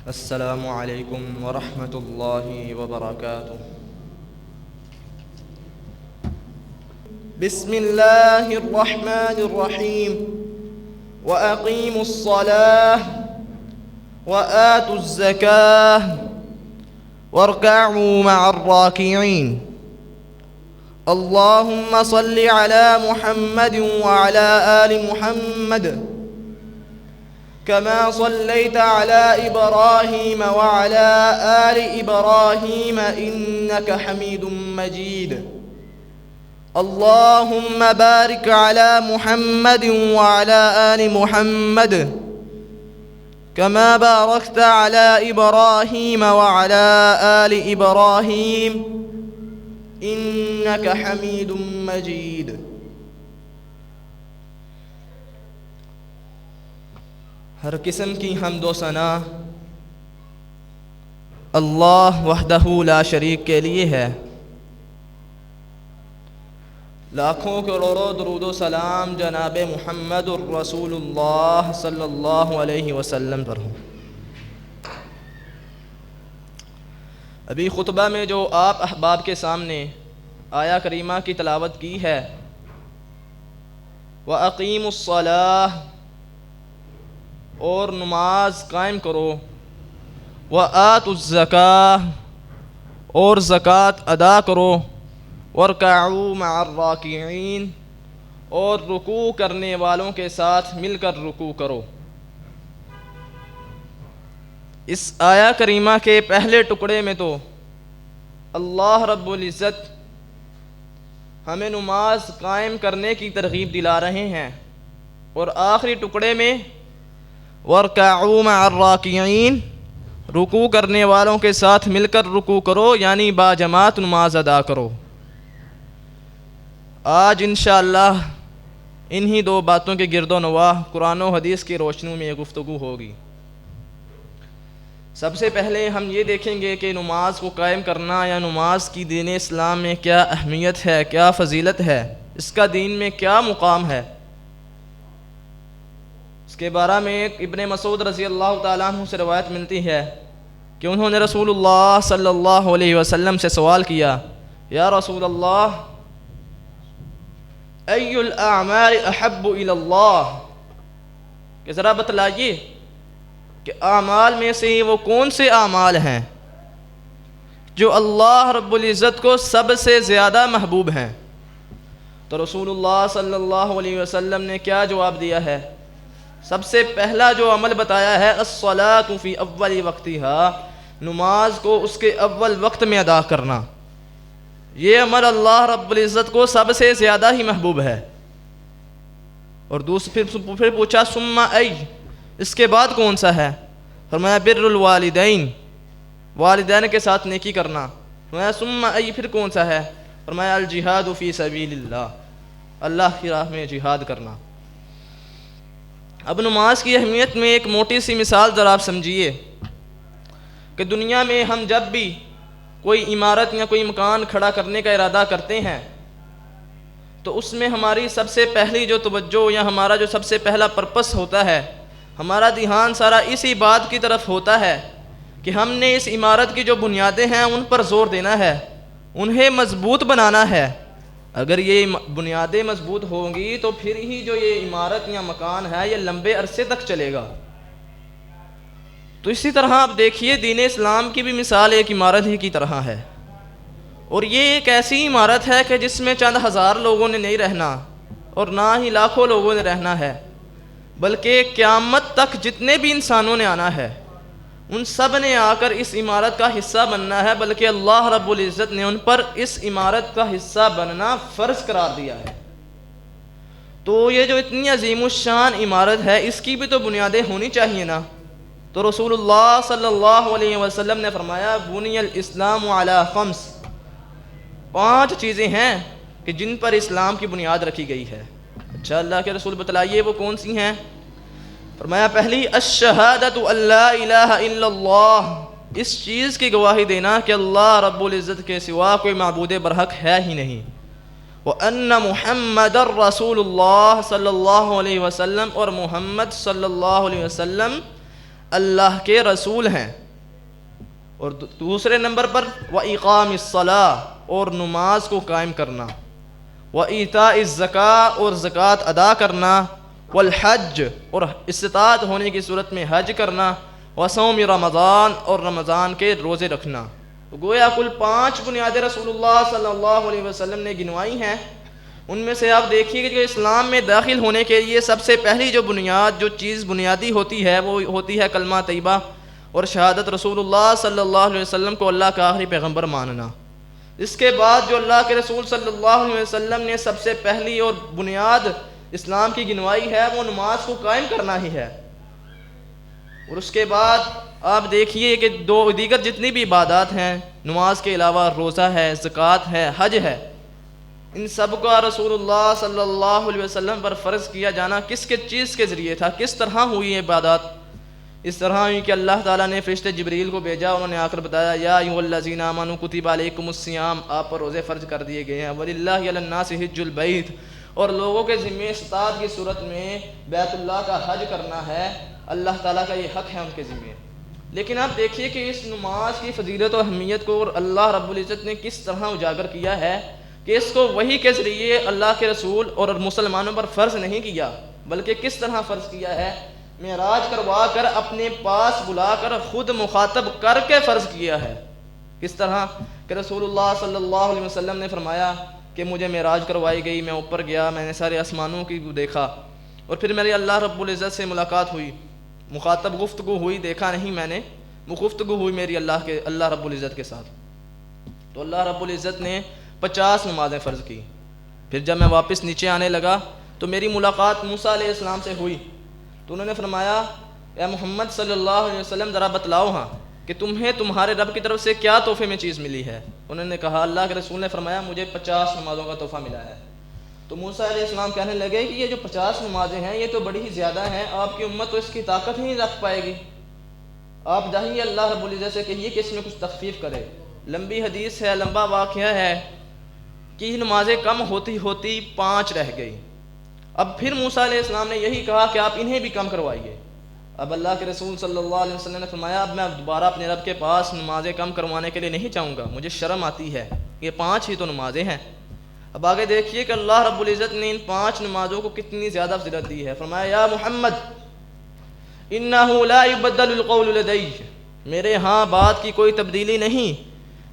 السلام علیکم ورحمۃ اللہ وبرکاتہ۔ بسم اللہ الرحمن الرحیم۔ وَأَقِيمُوا الصَّلَاةَ وَآتُوا الزَّكَاةَ وَارْكَعُوا مَعَ الرَّاكِعِينَ۔ اللهم صل على محمد وعلى آل محمد كما صليت على إبراهيم وعلى آل إبراهيم إنك حميد مجيد۔ اللهم بارك على محمد وعلى آل محمد كما باركت على إبراهيم وعلى آل إبراهيم إنك حميد مجيد۔ ہر قسم کی حمد و ثنا اللہ وحدہ لا شریک کے لیے ہے۔ لاکھوں کروڑوں درود و سلام جناب محمد الرسول اللہ صلی اللہ علیہ وسلم پر ہوں۔ ابھی خطبہ میں جو آپ احباب کے سامنے آیا کریمہ کی تلاوت کی ہے، وَأَقِيمُوا الصَّلَاةَ، اور نماز قائم کرو، وَآتُوا الزَّكَاةَ، اور زکوٰۃ ادا کرو، وَارْكَعُوا مَعَ الرَّاكِعِينَ، اور رکوع کرنے والوں کے ساتھ مل کر رکوع کرو۔ اس آیا کریمہ کے پہلے ٹکڑے میں تو اللہ رب العزت ہمیں نماز قائم کرنے کی ترغیب دلا رہے ہیں، اور آخری ٹکڑے میں وَارْكَعُوا مَعَ الرَّاكِعِينَ، رکوع کرنے والوں کے ساتھ مل کر رکوع کرو، یعنی باجماعت نماز ادا کرو۔ آج انشاءاللہ انہی دو باتوں کے گرد و نواح قرآن و حدیث کی روشنی میں یہ گفتگو ہوگی۔ سب سے پہلے ہم یہ دیکھیں گے کہ نماز کو قائم کرنا یا نماز کی دین اسلام میں کیا اہمیت ہے، کیا فضیلت ہے، اس کا دین میں کیا مقام ہے۔ اس کے بارے میں ابن مسعود رضی اللہ تعالیٰ عنہ سے روایت ملتی ہے کہ انہوں نے رسول اللہ صلی اللہ علیہ وسلم سے سوال کیا، یا رسول اللہ ای الاعمال احب الی اللہ، کہ ذرا بتلائیے کہ اعمال میں سے وہ کون سے اعمال ہیں جو اللہ رب العزت کو سب سے زیادہ محبوب ہیں۔ تو رسول اللہ صلی اللہ علیہ وسلم نے کیا جواب دیا ہے؟ سب سے پہلا جو عمل بتایا ہے، الصلاۃ فی اول وقتہا، نماز کو اس کے اول وقت میں ادا کرنا۔ یہ عمل اللہ رب العزت کو سب سے زیادہ ہی محبوب ہے۔ اور پھر پوچھا ثم ای، اس کے بعد کون سا ہے؟ فرمایا بر الوالدین، والدین کے ساتھ نیکی کرنا۔ فرمایا ثم ای، پھر کون سا ہے؟ فرمایا الجہاد فی سبیل اللہ، اللہ کی راہ میں جہاد کرنا۔ اب نماز کی اہمیت میں ایک موٹی سی مثال ذرا آپ سمجھیے کہ دنیا میں ہم جب بھی کوئی عمارت یا کوئی مکان کھڑا کرنے کا ارادہ کرتے ہیں تو اس میں ہماری سب سے پہلی جو توجہ یا ہمارا جو سب سے پہلا پرپس ہوتا ہے، ہمارا دھیان سارا اسی بات کی طرف ہوتا ہے کہ ہم نے اس عمارت کی جو بنیادیں ہیں ان پر زور دینا ہے، انہیں مضبوط بنانا ہے۔ اگر یہ بنیادیں مضبوط ہوں گی تو پھر ہی جو یہ عمارت یا مکان ہے یہ لمبے عرصے تک چلے گا۔ تو اسی طرح آپ دیکھیے دین اسلام کی بھی مثال ایک عمارت ہی کی طرح ہے، اور یہ ایک ایسی عمارت ہے کہ جس میں چند ہزار لوگوں نے نہیں رہنا اور نہ ہی لاکھوں لوگوں نے رہنا ہے، بلکہ قیامت تک جتنے بھی انسانوں نے آنا ہے ان سب نے آ کر اس عمارت کا حصہ بننا ہے، بلکہ اللہ رب العزت نے ان پر اس عمارت کا حصہ بننا فرض قرار دیا ہے۔ تو یہ جو اتنی عظیم الشان عمارت ہے اس کی بھی تو بنیادیں ہونی چاہیے نا۔ تو رسول اللہ صلی اللہ علیہ وسلم نے فرمایا بنی الاسلام علی خمس، 5 چیزیں ہیں کہ جن پر اسلام کی بنیاد رکھی گئی ہے۔ اچھا اللہ کے رسول بتلائیے وہ کون سی ہیں؟ فرمایا پہلی الشہادۃ ان لا الہ الا اللہ، اس چیز کی گواہی دینا کہ اللہ رب العزت کے سوا کوئی معبود برحق ہے ہی نہیں، وَأَنَّ مُحَمَّدَ رَسُولُ اللَّهِ صلی اللہ علیہ وسلم، اور محمد صلی اللہ علیہ وسلم اللہ کے رسول ہیں. اور دوسرے نمبر پر وَإِقَامِ الصَّلَاةِ اور نماز کو قائم کرنا، وَإِيتَاءِ الزَّكَاةِ اور زکوٰۃ ادا کرنا، وَالْحَجِّ اور استطاعت ہونے کی صورت میں حج کرنا، وَصَوْمِ رمضان اور رمضان کے روزے رکھنا. گویا کل 5 بنیادیں رسول اللہ صلی اللہ علیہ وسلم نے گنوائی ہیں. ان میں سے آپ دیکھیے کہ جو اسلام میں داخل ہونے کے لیے سب سے پہلی جو چیز بنیادی ہوتی ہے وہ ہوتی ہے کلمہ طیبہ اور شہادت رسول اللہ صلی اللہ علیہ وسلم کو اللہ کا آخری پیغمبر ماننا. اس کے بعد جو اللہ کے رسول صلی اللہ علیہ وسلم نے سب سے پہلی اور بنیاد اسلام کی گنوائی ہے وہ نماز کو قائم کرنا ہی ہے. اور اس کے بعد آپ دیکھیے کہ دیگر جتنی بھی عبادات ہیں نماز کے علاوہ روزہ ہے، زکوٰۃ ہے، حج ہے، ان سب کا رسول اللہ صلی اللہ علیہ وسلم پر فرض کیا جانا کس کے چیز کے ذریعے تھا، کس طرح ہوئی یہ عبادات؟ اس طرح ہوئی کہ اللہ تعالیٰ نے فرشتے جبریل کو بھیجا، انہوں نے آ کر بتایا یا ایھا الذین آمنوا کتب علیکم الصیام، آپ پر روزے فرض کر دیے گئے ہیں. وللہ علی الناس حج البیت، اور لوگوں کے ذمے استطاعت کی صورت میں بیت اللہ کا حج کرنا ہے. اللہ تعالیٰ کا یہ حق ہے ان کے ذمے. لیکن آپ دیکھیے کہ اس نماز کی فضیلت و اہمیت کو اور اللہ رب العزت نے کس طرح اجاگر کیا ہے کہ اس کو وحی کے ذریعے اللہ کے رسول اور مسلمانوں پر فرض نہیں کیا، بلکہ کس طرح فرض کیا ہے؟ معراج کروا کر اپنے پاس بلا کر خود مخاطب کر کے فرض کیا ہے. کس طرح کہ رسول اللہ صلی اللہ علیہ وسلم نے فرمایا کہ مجھے معراج کروائی گئی، میں اوپر گیا، میں نے سارے آسمانوں کی دیکھا، اور پھر میری اللہ رب العزت سے ملاقات ہوئی، مخاطب گفتگو ہوئی، دیکھا نہیں میں نے، وہ گفتگو ہوئی میری اللہ رب العزت کے ساتھ. تو اللہ رب العزت نے 50 نمازیں فرض کی. پھر جب میں واپس نیچے آنے لگا تو میری ملاقات موسیٰ علیہ السلام سے ہوئی. تو انہوں نے فرمایا اے محمد صلی اللہ علیہ وسلم ذرا بتلاؤ ہاں کہ تمہیں تمہارے رب کی طرف سے کیا تحفے میں چیز ملی ہے. انہوں نے کہا اللہ کے رسول نے فرمایا مجھے 50 نمازوں کا تحفہ ملا ہے. تو موسیٰ علیہ السلام کہنے لگے کہ یہ جو 50 نمازیں ہیں یہ تو بڑی ہی زیادہ ہیں، آپ کی امت تو اس کی طاقت ہی نہیں رکھ پائے گی. آپ جاہیے اللہ رب العزت سے کہیے کہ اس میں کچھ تخفیف کرے. لمبی حدیث ہے، لمبا واقعہ ہے کہ نمازیں کم ہوتی ہوتی 5 رہ گئی. اب پھر موسیٰ علیہ السلام نے یہی کہا کہ آپ انہیں بھی کم کروائیے. اب اللہ کے رسول صلی اللہ علیہ وسلم نے فرمایا اب میں دوبارہ اپنے رب کے پاس نمازیں کم کروانے کے لیے نہیں چاہوں گا، مجھے شرم آتی ہے، یہ 5 ہی تو نمازیں ہیں. اب آگے دیکھیے کہ اللہ رب العزت نے ان 5 نمازوں کو کتنی زیادہ فضیلت دی ہے. فرمایا یا محمد انہ لا یبدل القول لدی، میرے ہاں بات کی کوئی تبدیلی نہیں.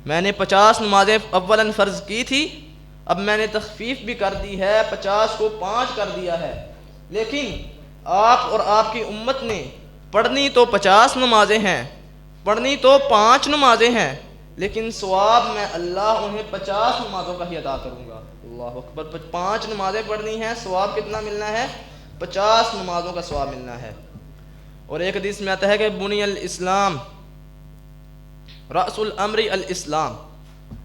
میں نے 50 نمازیں اولاً فرض کی تھی، اب میں نے تخفیف بھی کر دی ہے، 50 کو 5 کر دیا ہے. لیکن آپ اور آپ کی امت نے پڑھنی تو 50 نمازیں ہیں، پڑھنی تو 5 نمازیں ہیں، لیکن ثواب میں اللہ انہیں 50 نمازوں کا ہی ادا کروں گا. اللہ اکبر. 5 نمازیں پڑھنی ہیں، ثواب کتنا ملنا ہے؟ 50 نمازوں کا ثواب ملنا ہے. اور ایک حدیث میں آتا ہے کہ بنی الاسلام رأس الامر الاسلام،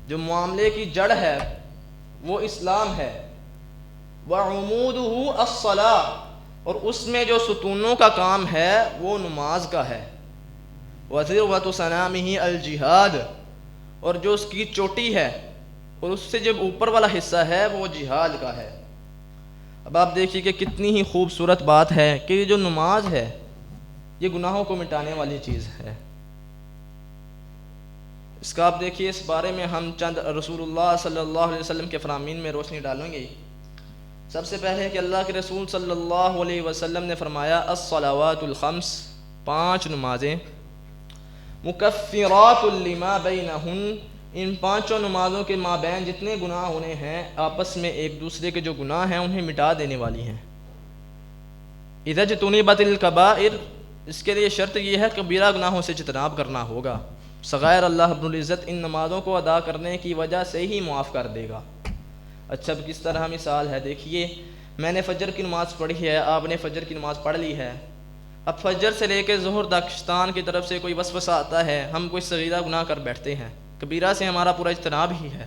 جو معاملے کی جڑ ہے وہ اسلام ہے. وعمودہ الصلاۃ، اور اس میں جو ستونوں کا کام ہے وہ نماز کا ہے. وذروۃ سنامہ الجہاد، اور جو اس کی چوٹی ہے اور اس سے جو اوپر والا حصہ ہے وہ جہاد کا ہے. اب آپ دیکھیے کہ کتنی ہی خوبصورت بات ہے کہ یہ جو نماز ہے یہ گناہوں کو مٹانے والی چیز ہے. اس کا آپ دیکھیے اس بارے میں ہم چند رسول اللہ صلی اللہ علیہ وسلم کے فرامین میں روشنی ڈالیں گے. سب سے پہلے کہ اللہ کے رسول صلی اللہ علیہ وسلم نے فرمایا الصلوات الخمس، 5 نمازیں مکفرات لما بینہن، ان 5 نمازوں کے مابین جتنے گناہ ہونے ہیں آپس میں ایک دوسرے کے جو گناہ ہیں انہیں مٹا دینے والی ہیں. اذا اجتنبت الکبائر، اس کے لیے شرط یہ ہے کہ کبیرہ گناہوں سے اجتناب کرنا ہوگا. صغائر اللہ رب العزت ان نمازوں کو ادا کرنے کی وجہ سے ہی معاف کر دے گا. اچھا اب کس طرح مثال ہے دیکھیے، میں نے فجر کی نماز پڑھی ہے، آپ نے فجر کی نماز پڑھ لی ہے. اب فجر سے لے کے ظہر تک شیطان کی طرف سے کوئی وسوسہ آتا ہے، ہم کوئی صغیرہ گناہ کر بیٹھتے ہیں، کبیرہ سے ہمارا پورا اجتناب ہی ہے.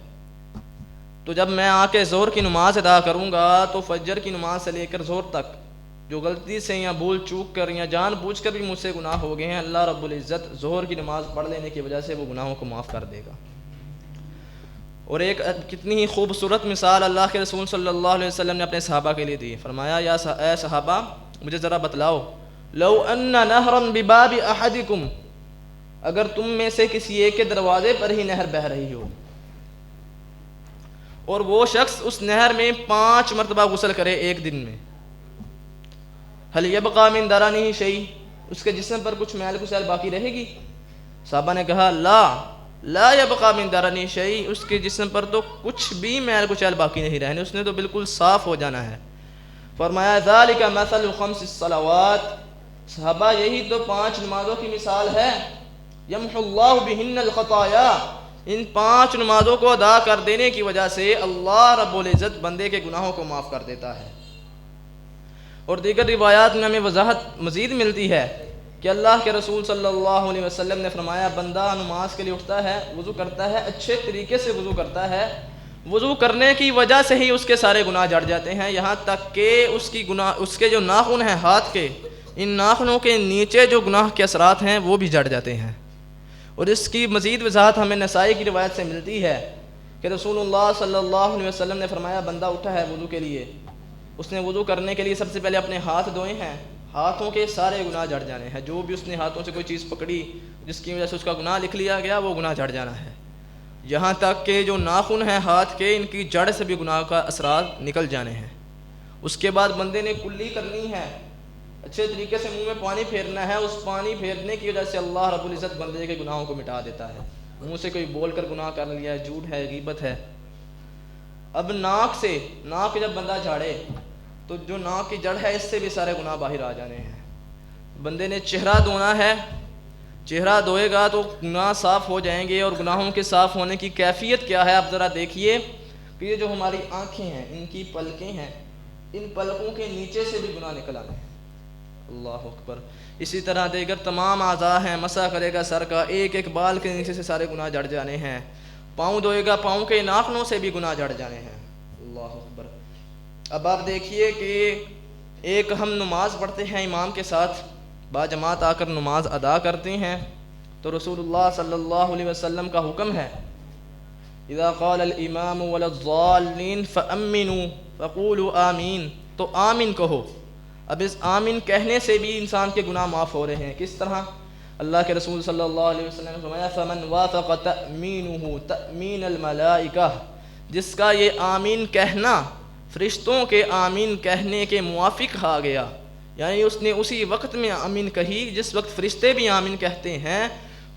تو جب میں آ کے ظہر کی نماز ادا کروں گا تو فجر کی نماز سے لے کر ظہر تک جو غلطی سے یا بھول چوک کر یا جان بوجھ کر بھی مجھ سے گناہ ہو گئے ہیں، اللہ رب العزت ظہر کی نماز پڑھ لینے کی وجہ سے وہ گناہوں کو معاف کر دے گا. اور ایک کتنی ہی خوبصورت مثال اللہ کے رسول صلی اللہ علیہ وسلم نے اپنے صحابہ کے لیے دی. فرمایا اے صحابہ مجھے ذرا بتلاؤ لو ان نہرا بباب احدکم، اگر تم میں سے کسی ایک کے دروازے پر ہی نہر بہہ رہی ہو اور وہ شخص اس نہر میں 5 مرتبہ غسل کرے ایک دن میں، هل يبقى من درنه شيء، اس کے جسم پر کچھ میل کچھ باقی رہے گی؟ صحابہ نے کہا لا يبقى من درنه شيء، اس کے جسم پر تو کچھ بھی میل کچھ باقی نہیں رہنے، اس نے تو بالکل صاف ہو جانا ہے۔ فرمایا ذالک مثل 5 الصلوات، صحابہ یہی تو 5 نمازوں کی مثال ہے، یمحو اللہ بہن الخطایا، ان 5 نمازوں کو ادا کر دینے کی وجہ سے اللہ رب العزت بندے کے گناہوں کو معاف کر دیتا ہے۔ اور دیگر روایات میں ہمیں وضاحت مزید ملتی ہے کہ اللہ کے رسول صلی اللہ علیہ وسلم نے فرمایا بندہ نماز کے لیے اٹھتا ہے، وضو کرتا ہے، اچھے طریقے سے وضو کرتا ہے، وضو کرنے کی وجہ سے ہی اس کے سارے گناہ جھڑ جاتے ہیں، یہاں تک کہ اس کے جو ناخن ہیں ہاتھ کے، ان ناخنوں کے نیچے جو گناہ کے اثرات ہیں وہ بھی جھڑ جاتے ہیں۔ اور اس کی مزید وضاحت ہمیں نسائی کی روایت سے ملتی ہے کہ رسول اللہ صلی اللہ علیہ وسلم نے فرمایا بندہ اٹھا ہے وضو کے لیے، اس نے وضو کرنے کے لیے سب سے پہلے اپنے ہاتھ دھوئے ہیں، ہاتھوں کے سارے گناہ جھڑ جانے ہیں، جو بھی اس نے ہاتھوں سے کوئی چیز پکڑی جس کی وجہ سے اس کا گناہ لکھ لیا گیا وہ گناہ جھڑ جانا ہے، یہاں تک کہ جو ناخن ہیں ہاتھ کے ان کی جڑ سے بھی گناہ کا اثرات نکل جانے ہیں۔ اس کے بعد بندے نے کلی کرنی ہے، اچھے طریقے سے منہ میں پانی پھیرنا ہے، اس پانی پھیرنے کی وجہ سے اللہ رب العزت بندے کے گناہوں کو مٹا دیتا ہے۔ منہ سے کوئی بول کر گناہ کر لیا ہے، جھوٹ ہے، غیبت ہے۔ اب ناک جب بندہ جھاڑے تو جو ناک کی جڑ ہے اس سے بھی سارے گناہ باہر آ جانے ہیں۔ بندے نے چہرہ دھونا ہے، چہرہ دھوئے گا تو گناہ صاف ہو جائیں گے، اور گناہوں کے صاف ہونے کی کیفیت کیا ہے آپ ذرا دیکھیے کہ یہ جو ہماری آنکھیں ہیں ان کی پلکیں ہیں، ان پلکوں کے نیچے سے بھی گناہ نکل آنے ہیں۔ اللہ اکبر۔ اسی طرح دیگر تمام اعضاء ہیں، مسح کرے گا سر کا، ایک ایک بال کے نیچے سے سارے گناہ جھڑ جانے ہیں، پاؤں دھوئے گا پاؤں کے ناخنوں سے بھی گناہ جھڑ جانے ہیں۔ اللہ اکبر۔ اب آپ دیکھیے کہ ایک ہم نماز پڑھتے ہیں امام کے ساتھ، باجماعت آ کر نماز ادا کرتے ہیں، تو رسول اللہ صلی اللہ علیہ وسلم کا حکم ہے اذا قال الامام ولا الضالین فامنوا فقولوا آمین، تو آمین کہو۔ اب اس آمین کہنے سے بھی انسان کے گناہ معاف ہو رہے ہیں۔ کس طرح؟ اللہ کے رسول صلی اللہ علیہ وسلم نے فرمایا فمن وافق تأمینہ تأمین الملائکہ، جس کا یہ آمین کہنا فرشتوں کے آمین کہنے کے موافق آ گیا، یعنی اس نے اسی وقت میں آمین کہی جس وقت فرشتے بھی آمین کہتے ہیں،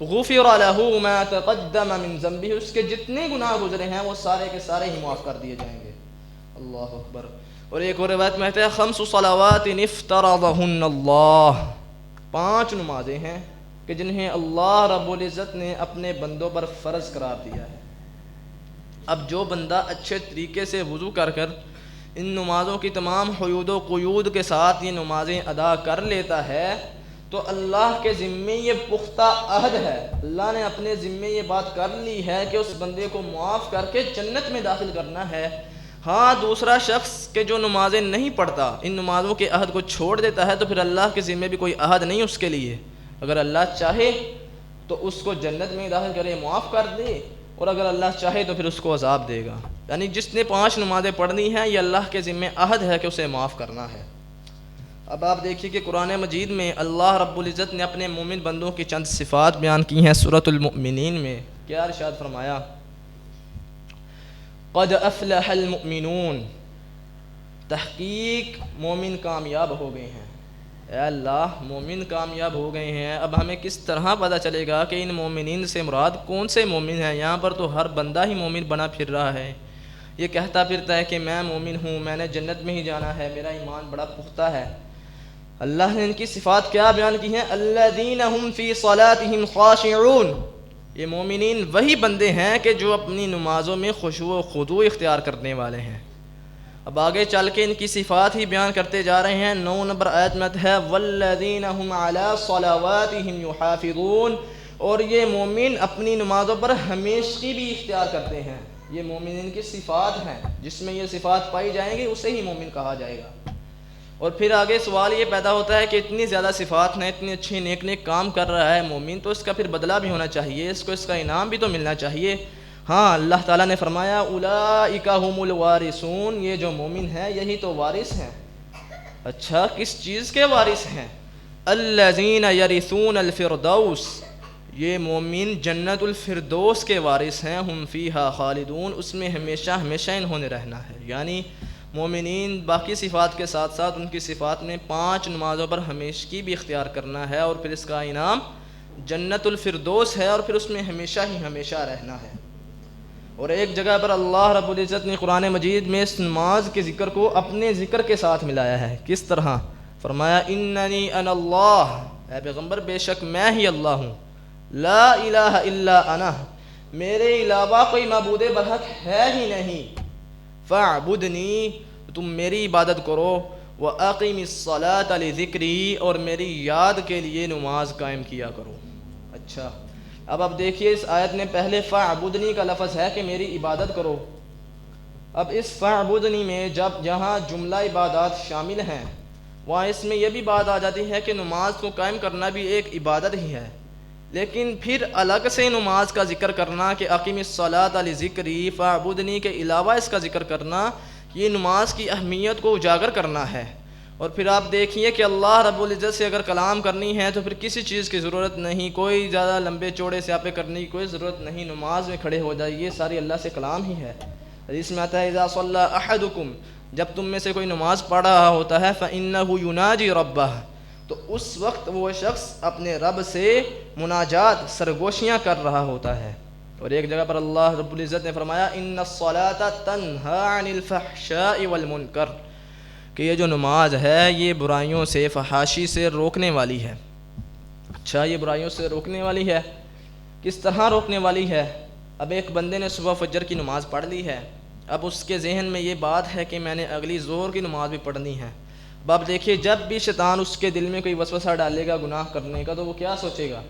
غفر لہ ما تقدم من ذنبہ، اس کے جتنے گناہ گزرے ہیں وہ سارے کے سارے ہی معاف کر دیے جائیں گے۔ اللہ اکبر۔ اور ایک اور روایت میں ہے 5 صلوات افترضہن اللہ، 5 نمازیں ہیں کہ جنہیں اللہ رب العزت نے اپنے بندوں پر فرض قرار دیا ہے۔ اب جو بندہ اچھے طریقے سے وضو کر ان نمازوں کی تمام حدود و قیود کے ساتھ یہ نمازیں ادا کر لیتا ہے تو اللہ کے ذمے یہ پختہ عہد ہے، اللہ نے اپنے ذمے یہ بات کر لی ہے کہ اس بندے کو معاف کر کے جنت میں داخل کرنا ہے۔ ہاں دوسرا شخص کہ جو نمازیں نہیں پڑھتا، ان نمازوں کے عہد کو چھوڑ دیتا ہے، تو پھر اللہ کے ذمے بھی کوئی عہد نہیں اس کے لیے، اگر اللہ چاہے تو اس کو جنت میں داخل کرے، معاف کر دے، اور اگر اللہ چاہے تو پھر اس کو عذاب دے گا۔ یعنی جس نے 5 نمازیں پڑھنی ہیں یہ اللہ کے ذمے عہد ہے کہ اسے معاف کرنا ہے۔ اب آپ دیکھیے کہ قرآن مجید میں اللہ رب العزت نے اپنے مومن بندوں کی چند صفات بیان کی ہیں۔ سورۃ المؤمنین میں کیا ارشاد فرمایا؟ قد افلح المؤمنون، تحقیق مومن کامیاب ہو گئے ہیں۔ اے اللہ مومن کامیاب ہو گئے ہیں۔ اب ہمیں کس طرح پتہ چلے گا کہ ان مومنین سے مراد کون سے مومن ہیں؟ یہاں پر تو ہر بندہ ہی مومن بنا پھر رہا ہے، یہ کہتا پھرتا ہے کہ میں مومن ہوں، میں نے جنت میں ہی جانا ہے، میرا ایمان بڑا پختہ ہے۔ اللہ نے ان کی صفات کیا بیان کی ہیں؟ الذین هم فی صلاتهم خاشعون، یہ مومنین وہی بندے ہیں کہ جو اپنی نمازوں میں خشوع و خضوع اختیار کرنے والے ہیں۔ اب آگے چل کے ان کی صفات ہی بیان کرتے جا رہے ہیں۔ 9 نمبر آیت میں ہے والذین هم علی صلواتهم یحافظون، اور یہ مومن اپنی نمازوں پر ہمیشگی بھی اختیار کرتے ہیں۔ یہ مومنین کی صفات ہیں، جس میں یہ صفات پائی جائیں گی اسے ہی مومن کہا جائے گا۔ اور پھر آگے سوال یہ پیدا ہوتا ہے کہ اتنی زیادہ صفات ہیں، اتنے اچھے نیک نیک کام کر رہا ہے مومن، تو اس کا پھر بدلہ بھی ہونا چاہیے، اس کو اس کا انعام بھی تو ملنا چاہیے۔ ہاں اللہ تعالیٰ نے فرمایا اولئک هم الوارثون، یہ جو مومن ہیں یہی تو وارث ہیں۔ اچھا کس چیز کے وارث ہیں؟ الذین یرثون الفردوس، یہ مومن جنت الفردوس کے وارث ہیں، ہم فیہا خالدون، اس میں ہمیشہ ہمیشہ انہوں نے رہنا ہے۔ یعنی مومنین باقی صفات کے ساتھ ساتھ ان کی صفات میں 5 نمازوں پر ہمیشگی بھی اختیار کرنا ہے، اور پھر اس کا انعام جنت الفردوس ہے، اور پھر اس میں ہمیشہ ہی ہمیشہ رہنا ہے۔ اور ایک جگہ پر اللہ رب العزت نے قرآن مجید میں اس نماز کے ذکر کو اپنے ذکر کے ساتھ ملایا ہے۔ کس طرح؟ فرمایا اننی انا اللہ، اے پیغمبر بے شک میں ہی اللہ ہوں، لا الہ الا انا، میرے علاوہ کوئی معبود برحق ہے ہی نہیں، فاعبدنی، تم میری عبادت کرو، وَأَقِمِ الصَّلَاةَ لِذِكْرِي، اور میری یاد کے لیے نماز قائم کیا کرو۔ اچھا، اب دیکھیے اس آیت میں پہلے فاعبدنی کا لفظ ہے کہ میری عبادت کرو۔ اب اس فاعبدنی میں جہاں جملہ عبادات شامل ہیں، وہاں اس میں یہ بھی بات آ جاتی ہے کہ نماز کو قائم کرنا بھی ایک عبادت ہی ہے، لیکن پھر الگ سے نماز کا ذکر کرنا کہ اقیم الصلاۃ لذکری، فاعبدنی کے علاوہ اس کا ذکر کرنا، یہ نماز کی اہمیت کو اجاگر کرنا ہے۔ اور پھر آپ دیکھیے کہ اللہ رب العزت سے اگر کلام کرنی ہے تو پھر کسی چیز کی ضرورت نہیں، کوئی زیادہ لمبے چوڑے سیاپے کرنے کی کوئی ضرورت نہیں، نماز میں کھڑے ہو جائیے، ساری اللہ سے کلام ہی ہے۔ حدیث میں آتا ہے اذا صلی احدکم، جب تم میں سے کوئی نماز پڑھ رہا ہوتا ہے، فإنہ یناجی ربہ، تو اس وقت وہ شخص اپنے رب سے مناجات سرگوشیاں کر رہا ہوتا ہے۔ اور ایک جگہ پر اللہ رب العزت نے فرمایا ان الصلاۃ تنہی عن الفحشاء والمنکر، کہ یہ جو نماز ہے یہ برائیوں سے، فحاشی سے روکنے والی ہے۔ اچھا، یہ برائیوں سے روکنے والی ہے، کس طرح روکنے والی ہے؟ اب ایک بندے نے صبح فجر کی نماز پڑھ لی ہے، اب اس کے ذہن میں یہ بات ہے کہ میں نے اگلی ظہر کی نماز بھی پڑھنی ہے۔ اب دیکھیے جب بھی شیطان اس کے دل میں کوئی وسوسہ ڈالے گا گناہ کرنے کا، تو وہ کیا سوچے گا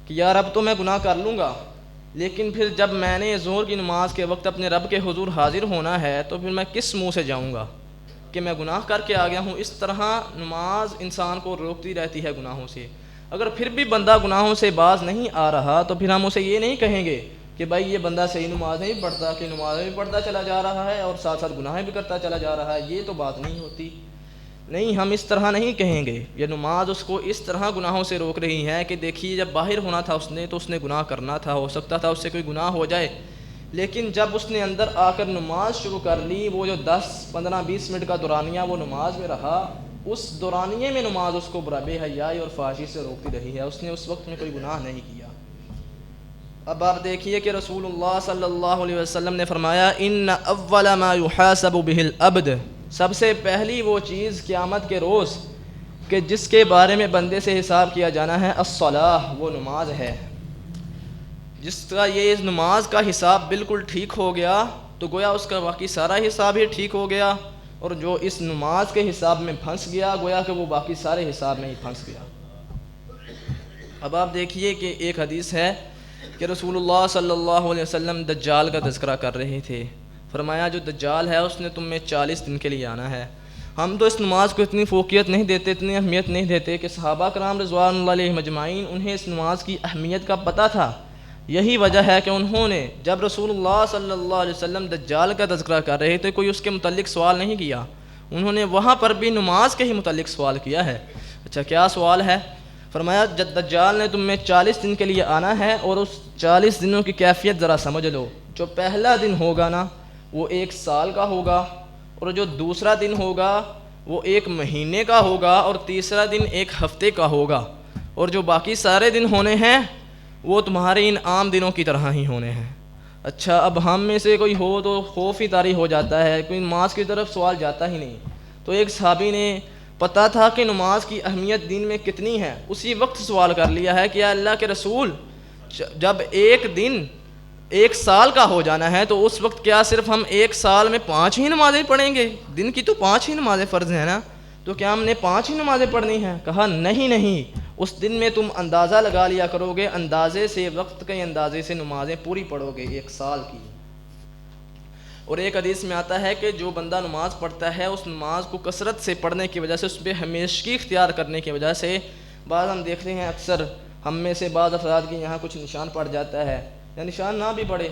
کہ یار اب تو میں گناہ کر لوں گا، لیکن پھر جب میں نے ظہر کی نماز کے وقت اپنے رب کے حضور حاضر ہونا ہے تو پھر میں کس منہ سے جاؤں گا کہ میں گناہ کر کے آ گیا ہوں۔ اس طرح نماز انسان کو روکتی رہتی ہے گناہوں سے۔ اگر پھر بھی بندہ گناہوں سے باز نہیں آ رہا تو پھر ہم اسے یہ نہیں کہیں گے کہ بھائی یہ بندہ صحیح نماز نہیں پڑھتا، کہ نماز بھی پڑھتا چلا جا رہا ہے اور ساتھ ساتھ گناہ بھی کرتا چلا جا رہا ہے، یہ تو بات نہیں ہوتی۔ نہیں، ہم اس طرح نہیں کہیں گے۔ یہ نماز اس کو اس طرح گناہوں سے روک رہی ہے کہ دیکھیے جب باہر ہونا تھا اس نے تو اس نے گناہ کرنا تھا، ہو سکتا تھا اس سے کوئی گناہ ہو جائے، لیکن جب اس نے اندر آ کر نماز شروع کر لی، وہ جو 10 15 20 منٹ کا دورانیہ وہ نماز میں رہا، اس دورانیے میں نماز اس کو بے حیائی اور فحاشی سے روکتی رہی ہے، اس نے اس وقت میں کوئی گناہ نہیں کیا۔ اب آپ دیکھیے کہ رسول اللہ صلی اللہ علیہ وسلم نے فرمایا ان اول ما یحاسب به العبد، سب سے پہلی وہ چیز قیامت کے روز کہ جس کے بارے میں بندے سے حساب کیا جانا ہے، الصلاۃ، وہ نماز ہے۔ جس کا یہ اس نماز کا حساب بالکل ٹھیک ہو گیا تو گویا اس کا باقی سارا حساب ہی ٹھیک ہو گیا، اور جو اس نماز کے حساب میں پھنس گیا گویا کہ وہ باقی سارے حساب میں ہی پھنس گیا۔ اب آپ دیکھیے کہ ایک حدیث ہے کہ رسول اللہ صلی اللہ علیہ وسلم دجال کا تذکرہ کر رہے تھے، فرمایا جو دجال ہے اس نے تم میں 40 دن کے لیے آنا ہے۔ ہم تو اس نماز کو اتنی فوقیت نہیں دیتے، اتنی اہمیت نہیں دیتے کہ صحابہ کرام رضوان اللہ علیہم اجمعین انہیں اس نماز کی اہمیت کا پتہ تھا۔ یہی وجہ ہے کہ انہوں نے جب رسول اللہ صلی اللہ علیہ وسلم دجال کا تذکرہ کر رہے تھے کوئی اس کے متعلق سوال نہیں کیا، انہوں نے وہاں پر بھی نماز کے ہی متعلق سوال کیا ہے۔ اچھا، کیا سوال ہے؟ فرمایا دجال نے تم میں 40 دن کے لیے آنا ہے، اور اس 40 دنوں کی کیفیت ذرا سمجھ لو۔ جو پہلا دن ہوگا نا وہ 1 سال کا ہوگا، اور جو دوسرا دن ہوگا وہ 1 مہینے کا ہوگا، اور تیسرا دن 1 ہفتے کا ہوگا، اور جو باقی سارے دن ہونے ہیں وہ تمہارے ان عام دنوں کی طرح ہی ہونے ہیں۔ اچھا، اب ہم میں سے کوئی ہو تو خوف ہی طاری ہو جاتا ہے، کوئی نماز کی طرف سوال جاتا ہی نہیں۔ تو ایک صحابی نے پتہ تھا کہ نماز کی اہمیت دین میں کتنی ہے، اسی وقت سوال کر لیا ہے کہ یا اللہ کے رسول جب ایک دن 1 سال کا ہو جانا ہے تو اس وقت کیا صرف ہم 1 سال میں 5 ہی نمازیں پڑھیں گے؟ دن کی تو 5 ہی نمازیں فرض ہیں نا، تو کیا ہم نے 5 ہی نمازیں پڑھنی ہیں؟ کہا نہیں، اس دن میں تم اندازہ لگا لیا کرو گے، اندازے سے، وقت کے اندازے سے نمازیں پوری پڑھو گے 1 سال کی۔ اور ایک حدیث میں آتا ہے کہ جو بندہ نماز پڑھتا ہے اس نماز کو کثرت سے پڑھنے کی وجہ سے، اس پہ ہمیشگی اختیار کرنے کی وجہ سے، بعض ہم دیکھتے ہیں اکثر ہم میں سے بعض افراد کے یہاں کچھ نشان پڑ جاتا ہے، یا نشان نہ بھی پڑے